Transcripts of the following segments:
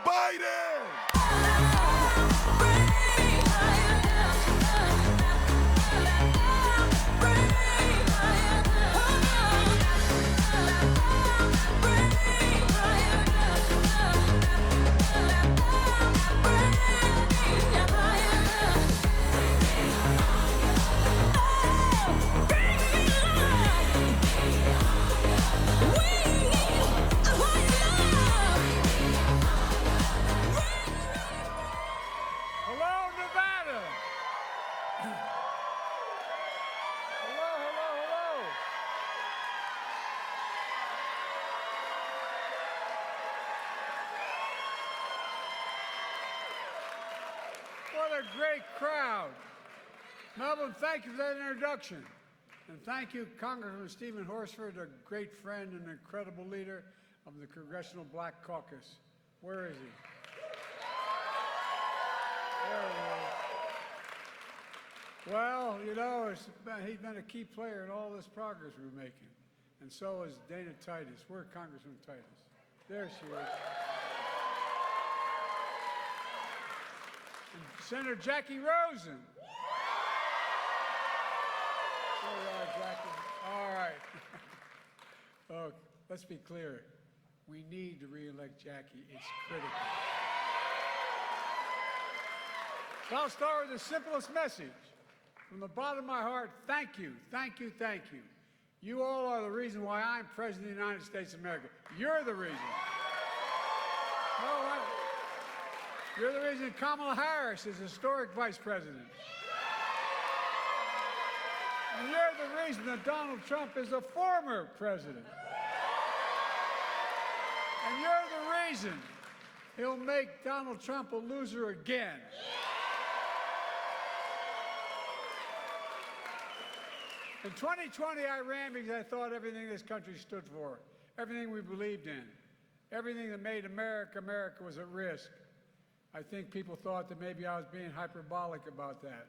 Biden! Hello, Nevada! Hello, hello, hello! What a great crowd. Melvin, thank you for that introduction. And thank you, Congressman Stephen Horsford, a great friend and incredible leader of the Congressional Black Caucus. Where is he? There he is. Well, you know, he's been a key player in all this progress we're making. And so is Dana Titus. Where's Congressman Titus? There she is. And Senator Jackie Rosen. There you are, Jackie. All right. Oh, let's be clear. We need to re-elect Jackie. It's critical. So I'll start with the simplest message. From the bottom of my heart, thank you, thank you, thank you. You all are the reason why I'm President of the United States of America. You're the reason. No, you're the reason Kamala Harris is historic vice president. And you're the reason that Donald Trump is a former president. And you're the reason he'll make Donald Trump a loser again. In 2020, I ran because I thought everything this country stood for, everything we believed in, everything that made America, America was at risk. I think people thought that maybe I was being hyperbolic about that.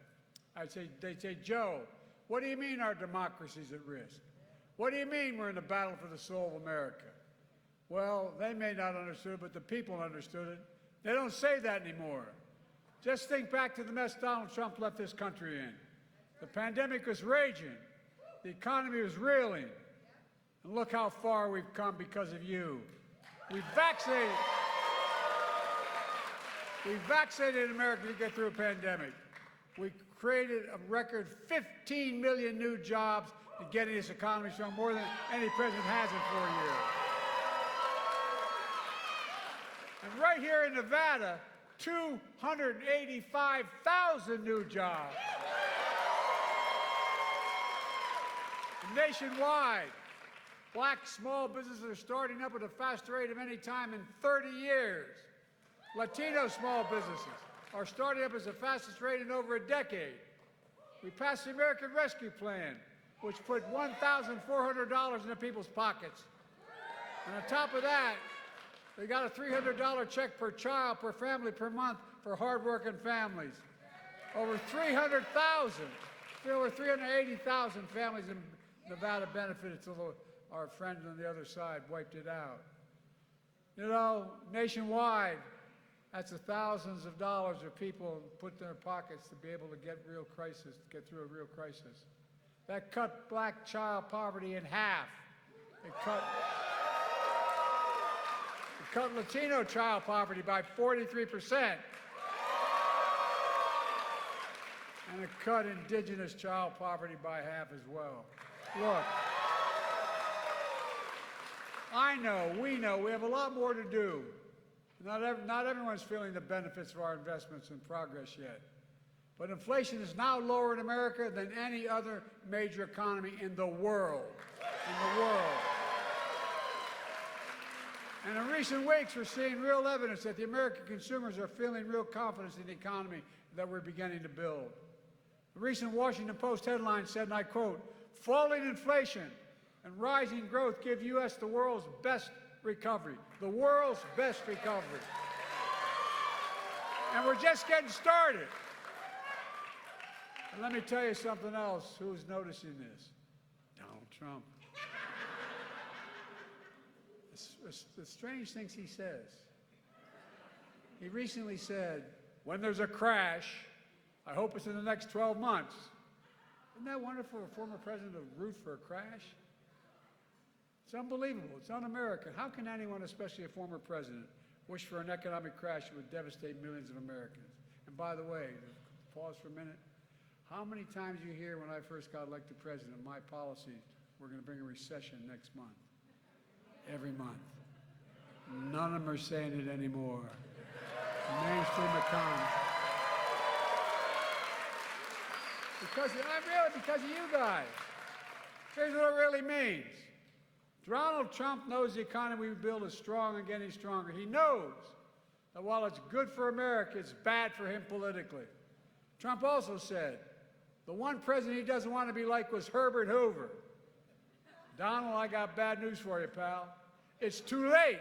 They'd say, Joe, what do you mean our democracy's at risk? What do you mean we're in a battle for the soul of America? Well, they may not understood it, but the people understood it. They don't say that anymore. Just think back to the mess Donald Trump left this country in. The pandemic was raging. The economy was reeling. And look how far we've come because of you. We've vaccinated America to get through a pandemic. We created a record 15 million new jobs in getting this economy strong, more than any president has in 4 years. And right here in Nevada, 285,000 new jobs. Nationwide, black small businesses are starting up at a faster rate of any time in 30 years. Latino small businesses are starting up at the fastest rate in over a decade. We passed the American Rescue Plan, which put $1,400 into people's pockets. And on top of that, they got a $300 check per child, per family, per month for hardworking families. Over 380,000 families in Nevada benefited until our friends on the other side wiped it out. You know, nationwide, that's the thousands of dollars that people put in their pockets to be able to get through a real crisis. That cut black child poverty in half. It cut Latino child poverty by 43%. And it cut indigenous child poverty by half as well. Look, I know, we have a lot more to do. Not everyone's feeling the benefits of our investments and progress yet. But inflation is now lower in America than any other major economy in the world. And in recent weeks, we're seeing real evidence that the American consumers are feeling real confidence in the economy that we're beginning to build. The recent Washington Post headline said, and I quote, "Falling inflation and rising growth give U.S. the world's best recovery." The world's best recovery. And we're just getting started. And let me tell you something else. Who's noticing this? Donald Trump. The strange things he says. He recently said, when there's a crash, I hope it's in the next 12 months. Isn't that wonderful for a former president to root for a crash? It's unbelievable. It's un-American. How can anyone, especially a former president, wish for an economic crash that would devastate millions of Americans? And by the way, pause for a minute. How many times you hear when I first got elected president, my policies, we're going to bring a recession next month? Every month. None of them are saying it anymore. The mainstream economy. Because of you guys. Here's what it really means. Donald Trump knows the economy we build is strong and getting stronger. He knows that while it's good for America, it's bad for him politically. Trump also said, the one president he doesn't want to be like was Herbert Hoover. Donald, I got bad news for you, pal. It's too late.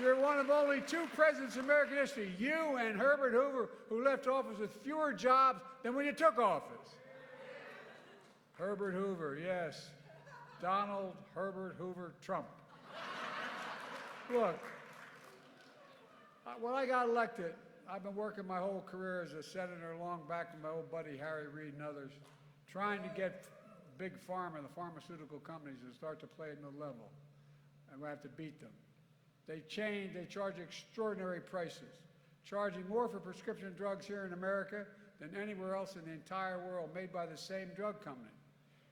You're one of only two presidents in American history, you and Herbert Hoover, who left office with fewer jobs than when you took office. Herbert Hoover, yes. Donald Herbert Hoover Trump. Look, when I got elected, I've been working my whole career as a senator, long back with my old buddy Harry Reid and others, trying to get big pharma, the pharmaceutical companies, to start to play at no level. And we have to beat them. They charge extraordinary prices, charging more for prescription drugs here in America than anywhere else in the entire world, made by the same drug company.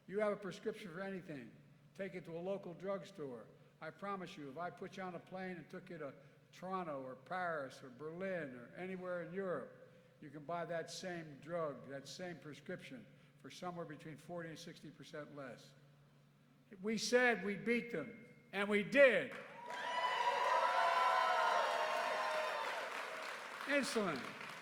You have a prescription for anything, take it to a local drugstore. I promise you, if I put you on a plane and took you to Toronto or Paris or Berlin or anywhere in Europe, you can buy that same drug, that same prescription, for somewhere between 40 and 60% less. We said we'd beat them, and we did. Insulin,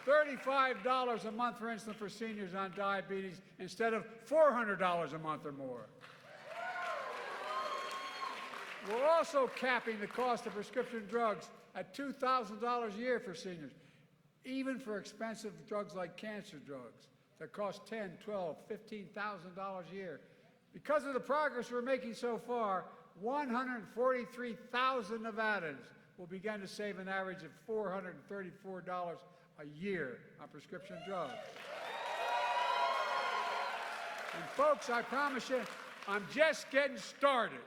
$35 a month for insulin for seniors on diabetes instead of $400 a month or more. We're also capping the cost of prescription drugs at $2,000 a year for seniors, even for expensive drugs like cancer drugs that cost $10,000, $12,000, $15,000 a year. Because of the progress we're making so far, 143,000 Nevadans will begin to save an average of $434 a year on prescription drugs. And folks, I promise you, I'm just getting started.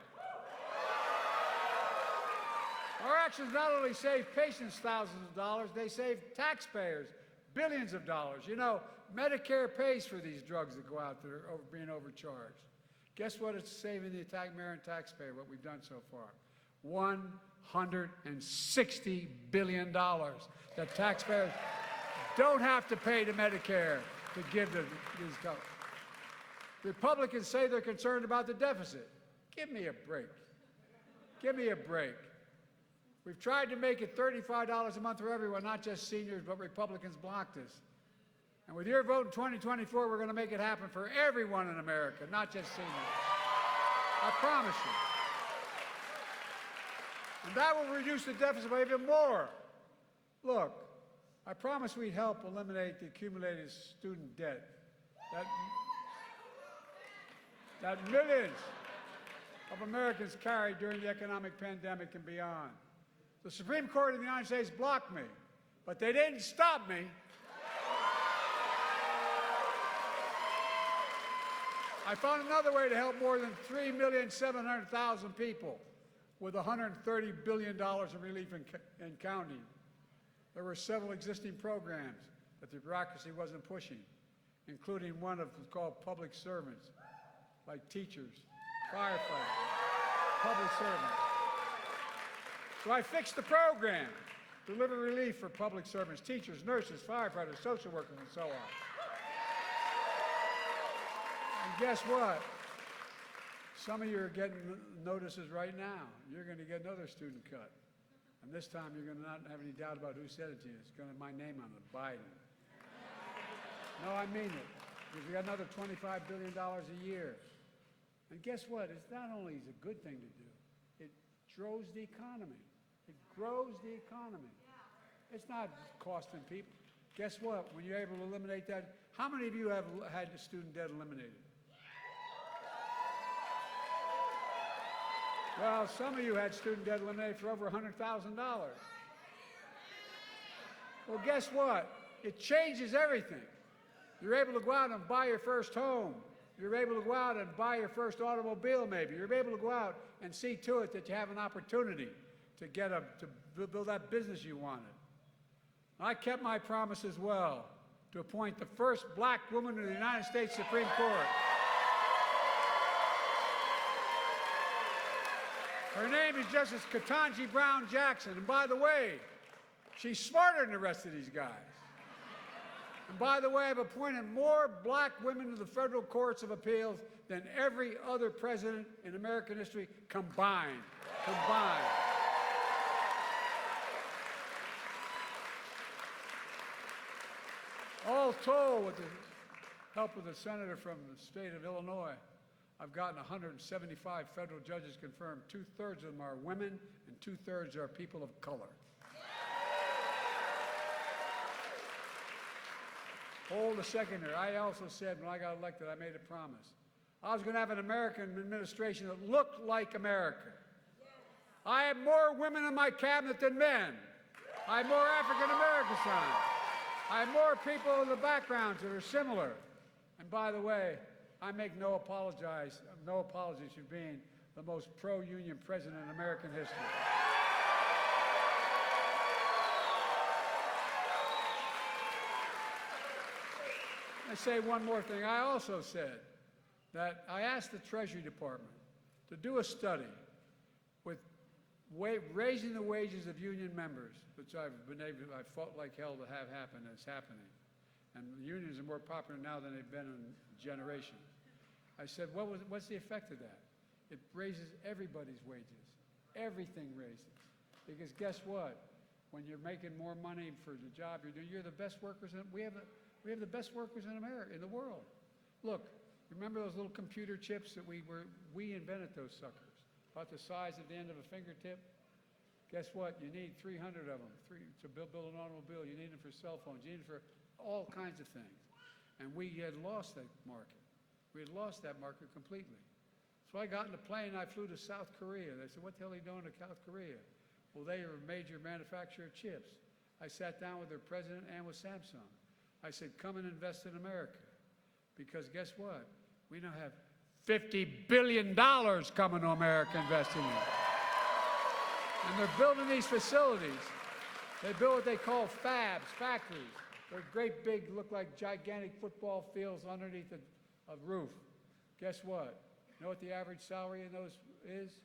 Our actions not only save patients thousands of dollars, they save taxpayers billions of dollars. You know, Medicare pays for these drugs that go out there being overcharged. Guess what it's saving the American taxpayer, what we've done so far? $160 billion that taxpayers don't have to pay to Medicare to give to these companies. Republicans say they're concerned about the deficit. Give me a break. Give me a break. We've tried to make it $35 a month for everyone, not just seniors, but Republicans blocked us. And with your vote in 2024, we're going to make it happen for everyone in America, not just seniors. I promise you. And that will reduce the deficit by even more. Look, I promised we'd help eliminate the accumulated student debt that millions of Americans carried during the economic pandemic and beyond. The Supreme Court of the United States blocked me, but they didn't stop me. I found another way to help more than 3,700,000 people with $130 billion in relief and counting. There were several existing programs that the bureaucracy wasn't pushing, including one called public servants, like teachers, firefighters, public servants. So I fixed the program, deliver relief for public servants, teachers, nurses, firefighters, social workers, and so on. And guess what? Some of you are getting notices right now. You're going to get another student cut. And this time you're going to not have any doubt about who said it to you. It's going to have my name on it, Biden. No, I mean it. Because we got another $25 billion a year. And guess what? It's not only a good thing to do, it grows the economy. It grows the economy. It's not costing people. Guess what? When you're able to eliminate that, how many of you have had the student debt eliminated? Well, some of you had student debt eliminated for over $100,000. Well, guess what? It changes everything. You're able to go out and buy your first home. You're able to go out and buy your first automobile, maybe. You're able to go out and see to it that you have an opportunity to build that business you wanted. I kept my promise as well to appoint the first black woman to the United States Supreme Court. Her name is Justice Ketanji Brown Jackson. And by the way, she's smarter than the rest of these guys. And by the way, I've appointed more black women to the federal courts of appeals than every other president in American history combined. All told, with the help of the senator from the state of Illinois, I've gotten 175 federal judges confirmed. 2/3 of them are women and 2/3 are people of color. Hold a second here. I also said when I got elected, I made a promise. I was going to have an American administration that looked like America. I have more women in my cabinet than men. I have more African Americans on it. I have more people in the backgrounds that are similar. And by the way, I make no apologies for being the most pro-union president in American history. I say one more thing. I also said that I asked the Treasury Department to do a study with raising the wages of union members, which I fought like hell to have happen. It's happening. And the unions are more popular now than they've been in generations. I said, what's the effect of that? It raises everybody's wages. Everything raises. Because guess what? When you're making more money for the job you're doing, you're the best workers. We have the best workers in America, in the world. Look, remember those little computer chips that we invented those suckers, about the size of the end of a fingertip? Guess what? You need 300 of them to build an automobile. You need them for cell phones. You need them for all kinds of things. And we had lost that market. We had lost that market completely. So I got in a plane and I flew to South Korea. They said, what the hell are you doing to South Korea? Well, they are a major manufacturer of chips. I sat down with their president and with Samsung. I said, come and invest in America. Because guess what? We now have $50 billion coming to America investing in it. And they're building these facilities. They build what they call fabs, factories. They're great big, look like gigantic football fields underneath a roof. Guess what? You know what the average salary in those is?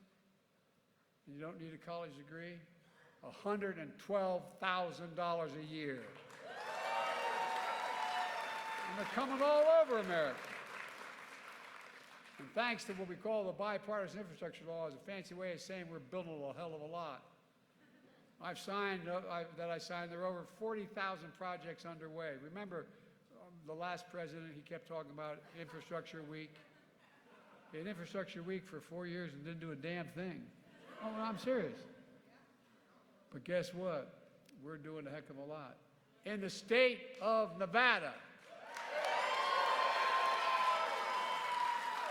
And you don't need a college degree? $112,000 a year. And they're coming all over America. And thanks to what we call the bipartisan infrastructure law, is a fancy way of saying we're building a hell of a lot. There are over 40,000 projects underway. Remember, the last president, he kept talking about Infrastructure Week. He had Infrastructure Week for 4 years and didn't do a damn thing. Oh, I'm serious. But guess what? We're doing a heck of a lot. In the state of Nevada,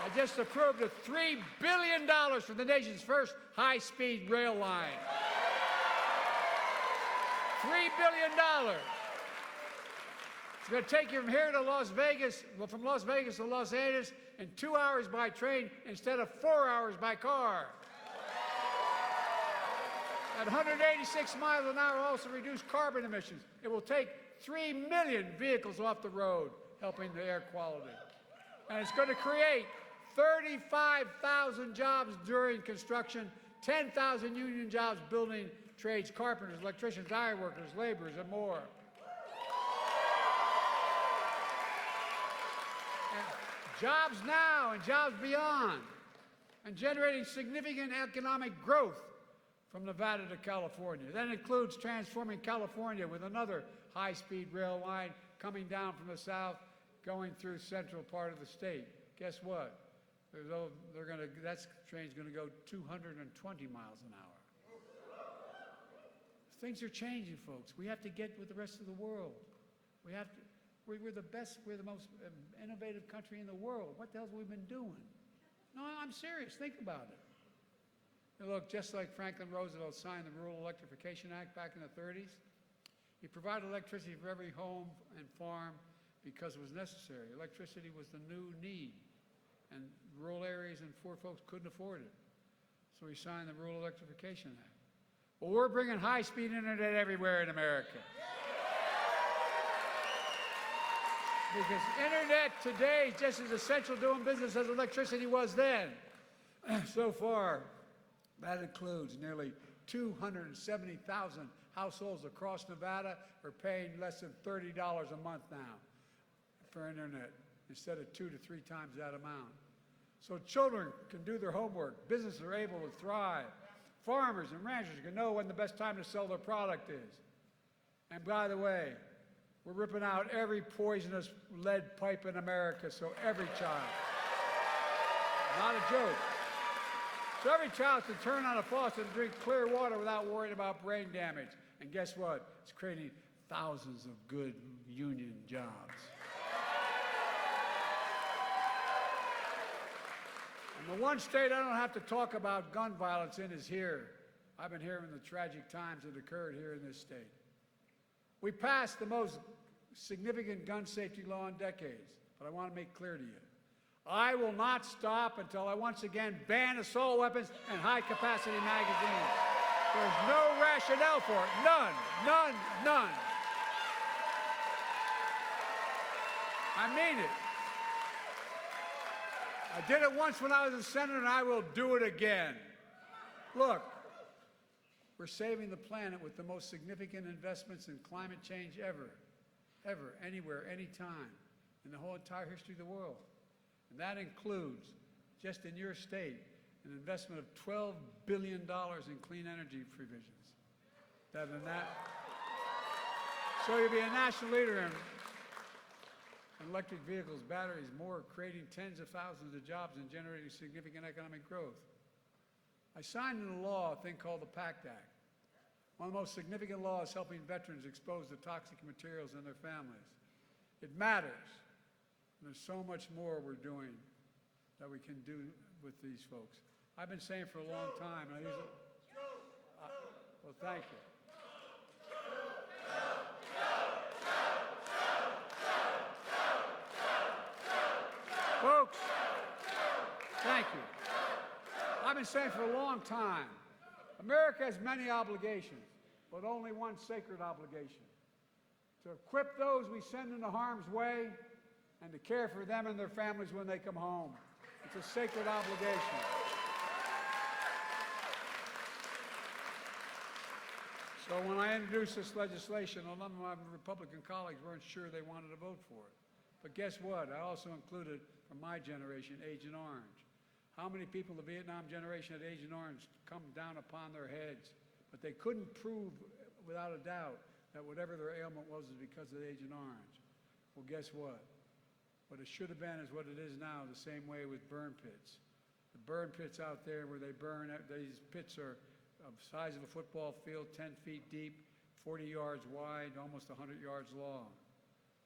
I just approved $3 billion for the nation's first high-speed rail line. $3 billion. It's going to take you from here to Las Vegas, from Las Vegas to Los Angeles in 2 hours by train instead of 4 hours by car. At 186 miles an hour, also reduce carbon emissions. It will take 3 million vehicles off the road, helping the air quality. And it's going to create 35,000 jobs during construction, 10,000 union jobs building trades, carpenters, electricians, iron workers, laborers, and more. And jobs now and jobs beyond, and generating significant economic growth from Nevada to California. That includes transforming California with another high-speed rail line coming down from the south, going through the central part of the state. Guess what? That train's going to go 220 miles an hour. Things are changing, folks. We have to get with the rest of the world. We're the best, we're the most innovative country in the world. What the hell have we been doing? No, I'm serious. Think about it. And look, just like Franklin Roosevelt signed the Rural Electrification Act back in the 30s, He provided electricity for every home and farm because it was necessary. Electricity was the new need, and rural areas and poor folks couldn't afford it. So he signed the Rural Electrification Act. Well, we're bringing high-speed internet everywhere in America. Because internet today is just as essential doing business as electricity was then. So far, that includes nearly 270,000 households across Nevada are paying less than $30 a month now for internet, instead of 2 to 3 times that amount. So children can do their homework, businesses are able to thrive, farmers and ranchers can know when the best time to sell their product is. And by the way, we're ripping out every poisonous lead pipe in America, so every child, not a joke, so every child can turn on a faucet and drink clear water without worrying about brain damage. And guess what? It's creating thousands of good union jobs. And the one state I don't have to talk about gun violence in is here. I've been hearing the tragic times that occurred here in this state. We passed the most significant gun safety law in decades, but I want to make clear to you, I will not stop until I once again ban assault weapons and high-capacity magazines. There's no rationale for it. None, none, none. I mean it. I did it once when I was a senator, and I will do it again. Look, we're saving the planet with the most significant investments in climate change ever, anywhere, anytime, in the whole entire history of the world. And that includes, just in your state, an investment of $12 billion in clean energy provisions. Better than that. So you'll be a national leader in electric vehicles, batteries, more, creating tens of thousands of jobs and generating significant economic growth. I signed into law a thing called the PACT Act, one of the most significant laws helping veterans exposed to toxic materials and their families. It matters. And there's so much more we're doing that we can do with these folks. I've been saying for a long time, and well, thank you. Folks, thank you. I've been saying for a long time, America has many obligations, but only one sacred obligation: to equip those we send into harm's way and to care for them and their families when they come home. It's a sacred obligation. So when I introduced this legislation, a lot of my Republican colleagues weren't sure they wanted to vote for it. But guess what? I also included, from my generation, Agent Orange. How many people in the Vietnam generation at Agent Orange come down upon their heads, but they couldn't prove without a doubt that whatever their ailment was because of Agent Orange? Well, guess what? What it should have been is what it is now, the same way with burn pits. The burn pits out there where they burn, these pits are of the size of a football field, 10 feet deep, 40 yards wide, almost 100 yards long.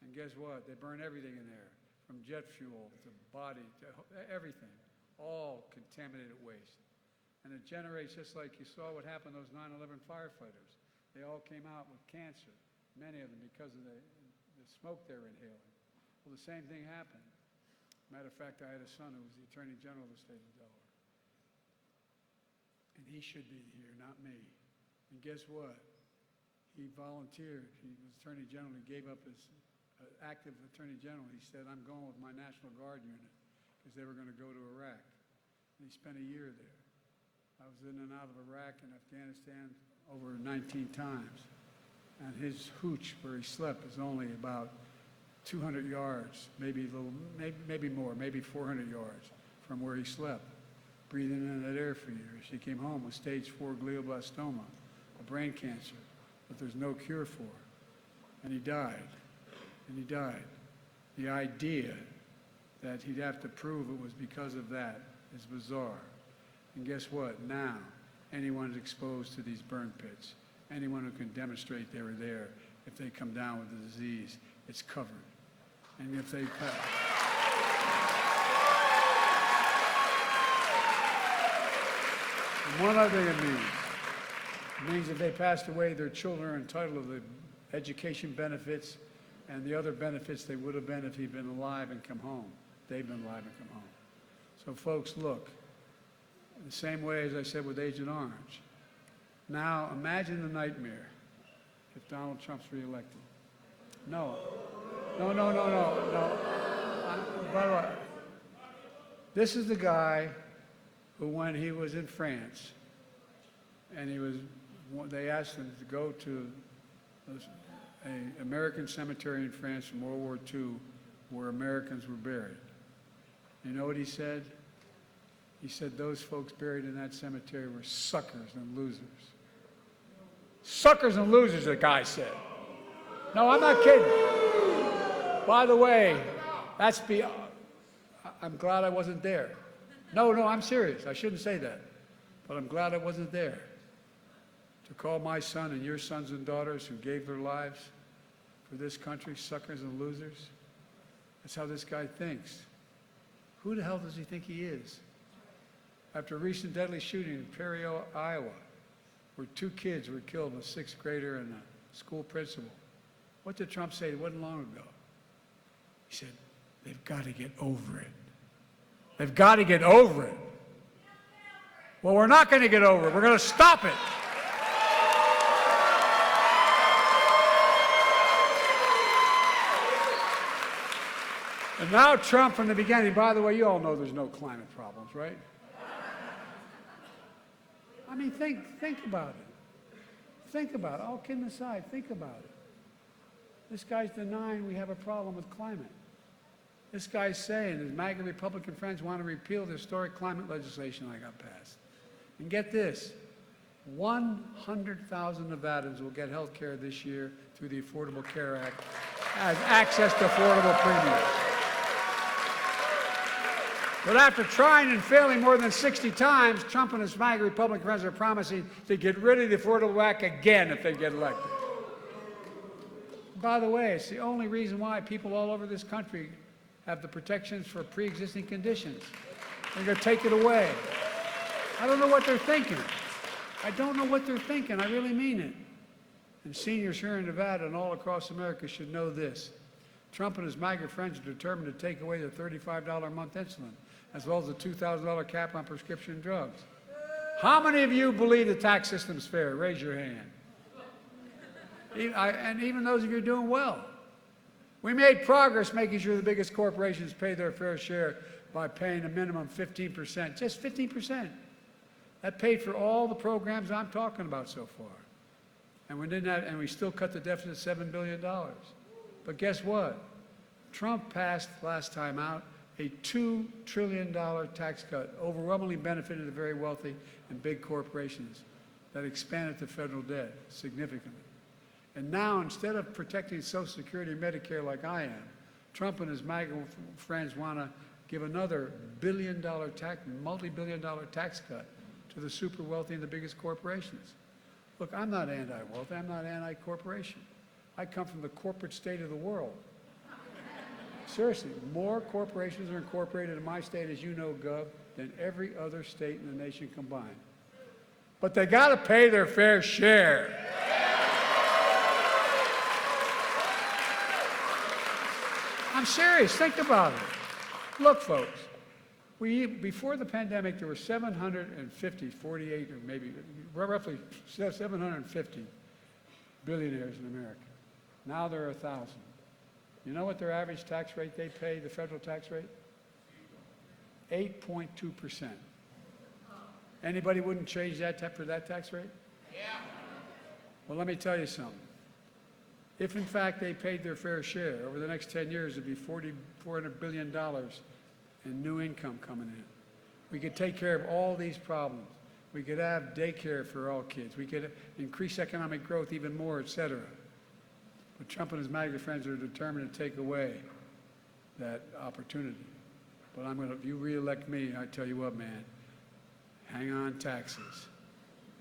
And guess what? They burn everything in there, from jet fuel to body to everything, all contaminated waste. And it generates, just like you saw what happened to those 9/11 firefighters. They all came out with cancer, many of them because of the smoke they were inhaling. Well, the same thing happened. Matter of fact, I had a son who was the Attorney General of the state of Delaware. And he should be here, not me. And guess what? He volunteered. He was Attorney General. He gave up his active Attorney General. He said, I'm going with my National Guard unit, because they were going to go to Iraq. And he spent a year there. I was in and out of Iraq and Afghanistan over 19 times. And his hooch, where he slept, was only about 200 yards, maybe more, maybe 400 yards from where he slept, breathing in that air for years. He came home with stage 4 glioblastoma, a brain cancer that there's no cure for. And he died. And he died. The idea that he'd have to prove it was because of that is bizarre. And guess what? Now, anyone who's exposed to these burn pits, anyone who can demonstrate they were there, if they come down with the disease, it's covered. And if they and one other thing it means if they passed away, their children are entitled to the education benefits, and the other benefits they would have been if he'd been alive and come home. They've been alive and come home. So folks, look, the same way as I said with Agent Orange. Now imagine the nightmare if Donald Trump's reelected. No. By the way, this is the guy who, when he was in France, and they asked him to go to an American cemetery in France from World War II where Americans were buried. You know what he said? He said those folks buried in that cemetery were suckers and losers. Suckers and losers, the guy said. No, I'm not kidding. By the way, I'm glad I wasn't there. No, I'm serious. I shouldn't say that. But I'm glad I wasn't there. To call my son and your sons and daughters who gave their lives for this country suckers and losers, that's how this guy thinks. Who the hell does he think he is? After a recent deadly shooting in Perry, Iowa, where 2 kids were killed, a 6th grader and a school principal, what did Trump say? It wasn't long ago. He said, they've got to get over it. They've got to get over it. Well, we're not going to get over it. We're going to stop it. And now Trump from the beginning, by the way, you all know there's no climate problems, right? I mean, think about it. Think about it. All kidding aside, think about it. This guy's denying we have a problem with climate. This guy's saying his MAGA Republican friends want to repeal the historic climate legislation that got passed. And get this, 100,000 Nevadans will get health care this year through the Affordable Care Act as access to affordable premiums. But after trying and failing more than 60 times, Trump and his MAGA Republican friends are promising to get rid of the Affordable Act again if they get elected. By the way, it's the only reason why people all over this country have the protections for pre-existing conditions. They're going to take it away. I don't know what they're thinking. I don't know what they're thinking. I really mean it. And seniors here in Nevada and all across America should know this. Trump and his MAGA friends are determined to take away the $35 a month insulin, as well as the $2,000 cap on prescription drugs. How many of you believe the tax system's fair? Raise your hand. And even those of you doing well. We made progress making sure the biggest corporations pay their fair share by paying a minimum 15%, just 15%. That paid for all the programs I'm talking about so far. And we didn't have, and we still cut the deficit $7 billion. But guess what? Trump passed last time out a $2 trillion tax cut, overwhelmingly benefited the very wealthy and big corporations that expanded the federal debt significantly. And now, instead of protecting Social Security and Medicare like I am, Trump and his MAGA friends want to give another multi-billion-dollar tax cut to the super wealthy and the biggest corporations. Look, I'm not anti-wealthy. I'm not anti-corporation. I come from the corporate state of the world. Seriously, more corporations are incorporated in my state, as you know, Gov, than every other state in the nation combined. But they got to pay their fair share. I'm serious. Think about it. Look, folks, before the pandemic, there were 48, or maybe roughly 750 billionaires in America. Now there are 1,000. You know what their average tax rate they pay, the federal tax rate? 8.2%. Anybody wouldn't change that for that tax rate? Yeah. Well, let me tell you something. If, in fact, they paid their fair share, over the next 10 years, it'd be $400 billion in new income coming in. We could take care of all these problems. We could have daycare for all kids. We could increase economic growth even more, et cetera. But Trump and his MAGA friends are determined to take away that opportunity. But if you re-elect me, I tell you what, man, hang on taxes.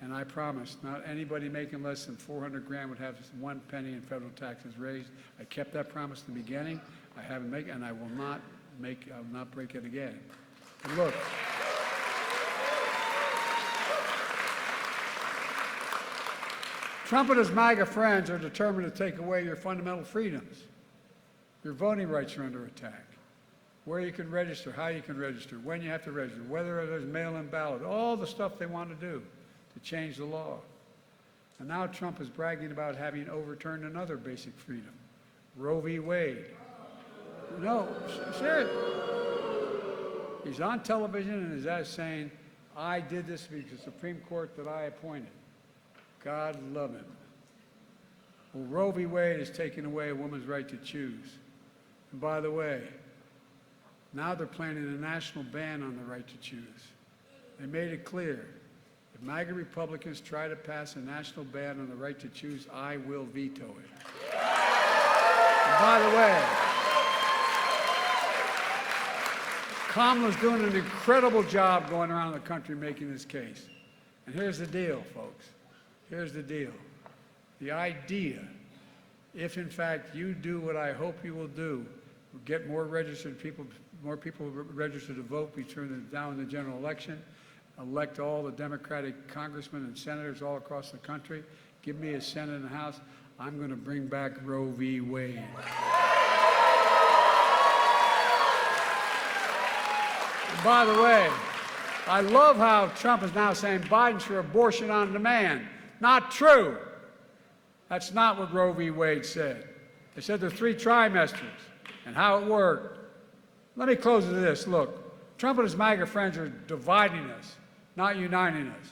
And I promise, not anybody making less than 400 grand would have 1 penny in federal taxes raised. I kept that promise in the beginning. I haven't made it, and I will not break it again. And look, Trump and his MAGA friends are determined to take away your fundamental freedoms. Your voting rights are under attack. Where you can register, how you can register, when you have to register, whether there's mail-in ballot, all the stuff they want to do to change the law. And now Trump is bragging about having overturned another basic freedom, Roe v. Wade. No, seriously. He's on television and is saying, I did this because the Supreme Court that I appointed. God love him. Well, Roe v. Wade is taking away a woman's right to choose. And by the way, now they're planning a national ban on the right to choose. They made it clear, if MAGA Republicans try to pass a national ban on the right to choose, I will veto it. And by the way, Kamala's doing an incredible job going around the country making this case. And here's the deal, folks. Here's the deal. The idea, if in fact you do what I hope you will do, get more registered people, more people registered to vote between now and the general election, elect all the Democratic congressmen and senators all across the country, give me a Senate and a House, I'm going to bring back Roe v. Wade. And by the way, I love how Trump is now saying Biden's for abortion on demand. Not true. That's not what Roe v. Wade said. They said there are 3 trimesters and how it worked. Let me close with this. Look, Trump and his MAGA friends are dividing us, not uniting us,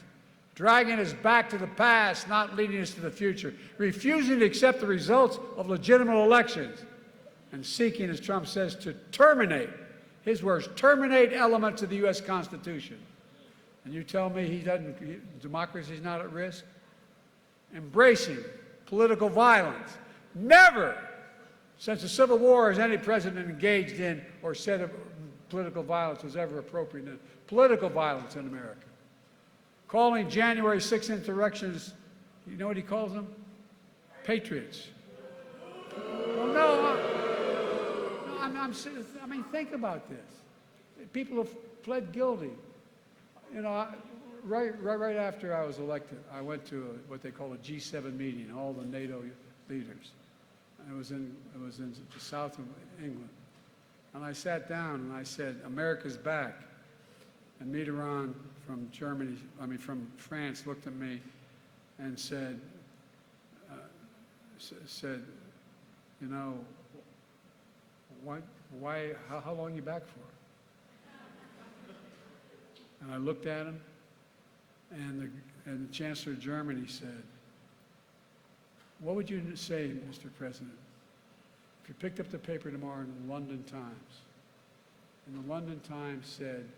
dragging us back to the past, not leading us to the future, refusing to accept the results of legitimate elections, and seeking, as Trump says, to terminate, his words, terminate elements of the U.S. Constitution. And you tell me democracy is not at risk? Embracing political violence. Never since the Civil War has any president engaged in or said of political violence was ever appropriate. Political violence in America. Calling January 6th insurrections, you know what he calls them? Patriots. Well, no, I mean, think about this. People have pled guilty. You know, right after I was elected, I went to what they call a G7 meeting, all the NATO leaders. It was in the south of England. And I sat down and I said, America's back. And Mitterrand from France looked at me and said, you know, how long are you back for? And I looked at him, and the Chancellor of Germany said, what would you say, Mr. President, if you picked up the paper tomorrow in the London Times, and the London Times said,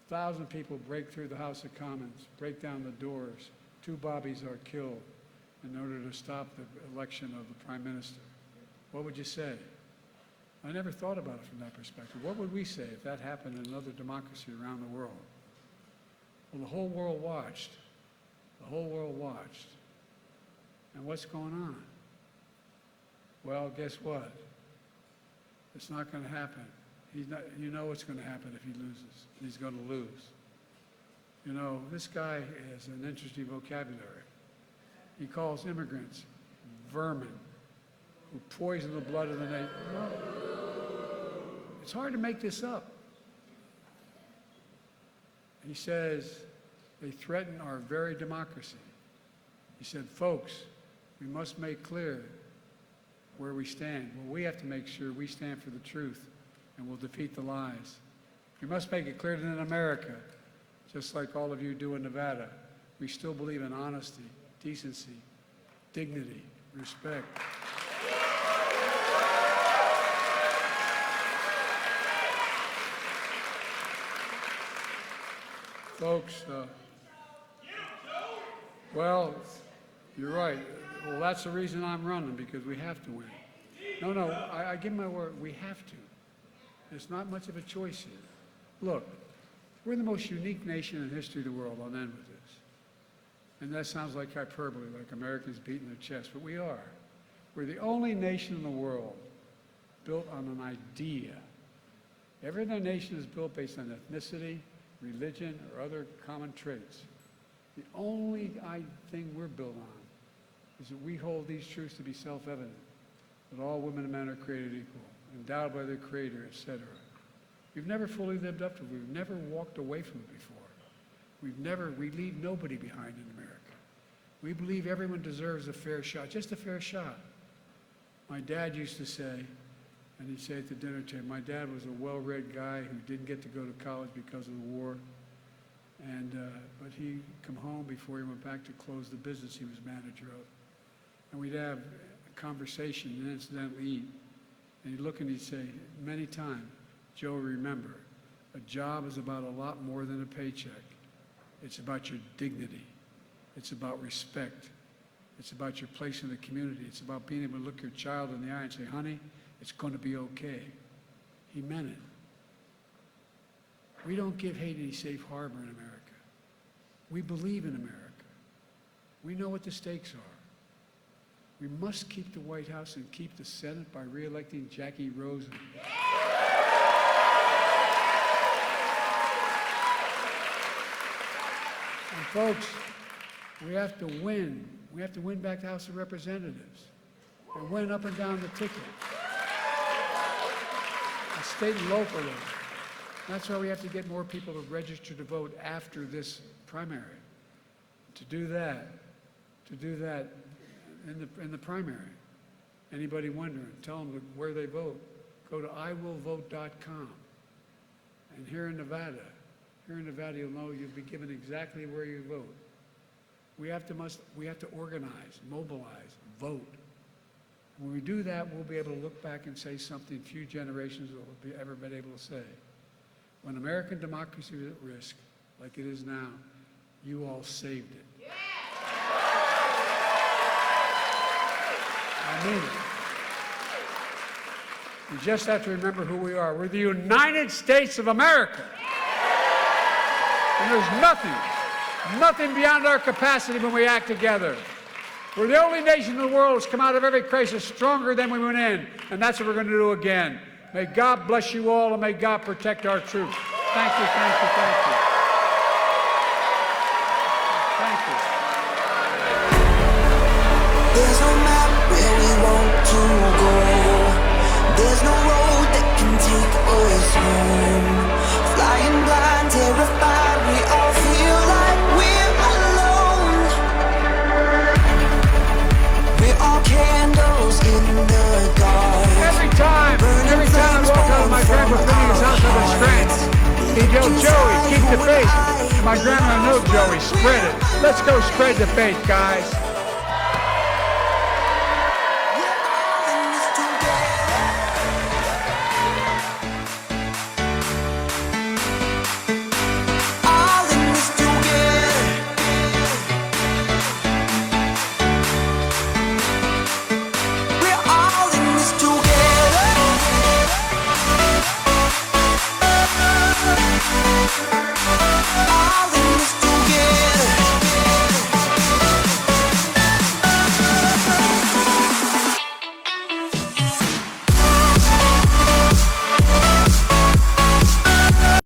1,000 people break through the House of Commons, break down the doors, 2 bobbies are killed in order to stop the election of the Prime Minister. What would you say? I never thought about it from that perspective. What would we say if that happened in another democracy around the world? Well, the whole world watched. The whole world watched. And what's going on? Well, guess what? It's not going to happen. You know what's going to happen if he loses. He's going to lose. You know, this guy has an interesting vocabulary. He calls immigrants vermin who poison the blood of the nation. No. It's hard to make this up. He says they threaten our very democracy. He said, folks, we must make clear where we stand. Well, we have to make sure we stand for the truth and we'll defeat the lies. We must make it clear that in America, just like all of you do in Nevada, we still believe in honesty, decency, dignity, respect. Folks, well, you're right. Well, that's the reason I'm running, because we have to win. No, I give my word, we have to. There's not much of a choice here. Look, we're the most unique nation in the history of the world. I'll end with this. And that sounds like hyperbole, like Americans beating their chest, but we are. We're the only nation in the world built on an idea. Every other nation is built based on ethnicity, religion, or other common traits. The only thing we're built on is that we hold these truths to be self-evident, that all women and men are created equal, endowed by their Creator, etc. We've never fully lived up to it. We've never walked away from it before. We leave nobody behind in America. We believe everyone deserves a fair shot, just a fair shot. My dad used to say, and he'd say at the dinner table, my dad was a well-read guy who didn't get to go to college because of the war, but he'd come home before he went back to close the business he was manager of. And we'd have a conversation and incidentally eat. And he'd look and he'd say, many times, Joe, remember, a job is about a lot more than a paycheck. It's about your dignity. It's about respect. It's about your place in the community. It's about being able to look your child in the eye and say, honey, it's going to be okay. He meant it. We don't give hate any safe harbor in America. We believe in America. We know what the stakes are. We must keep the White House and keep the Senate by re-electing Jackie Rosen. And folks, we have to win. We have to win back the House of Representatives and win up and down the ticket. And state and locally. That's why we have to get more people to register to vote after this primary. To do that in the primary. Anybody wondering, tell them where they vote. Go to iwillvote.com. And here in Nevada, you'll know you'll be given exactly where you vote. We have to organize, mobilize, vote. When we do that, we'll be able to look back and say something few generations will have ever been able to say. When American democracy was at risk, like it is now, you all saved it. Yeah. I mean it. You just have to remember who we are. We're the United States of America. And there's nothing beyond our capacity when we act together. We're the only nation in the world that's come out of every crisis stronger than we went in, and that's what we're going to do again. May God bless you all, and may God protect our troops. Thank you, thank you, thank you. Thank you. There's no map where we want to go. There's no road that can take us home. Flying blind, terrified, we all feel like we're alone. We're all candles in the dark. Every time I walk out of my grandpa's house on the Strand, he'd yell, Joey, keep the faith. My grandma, no, Joey, spread it. Let's go spread the faith, guys.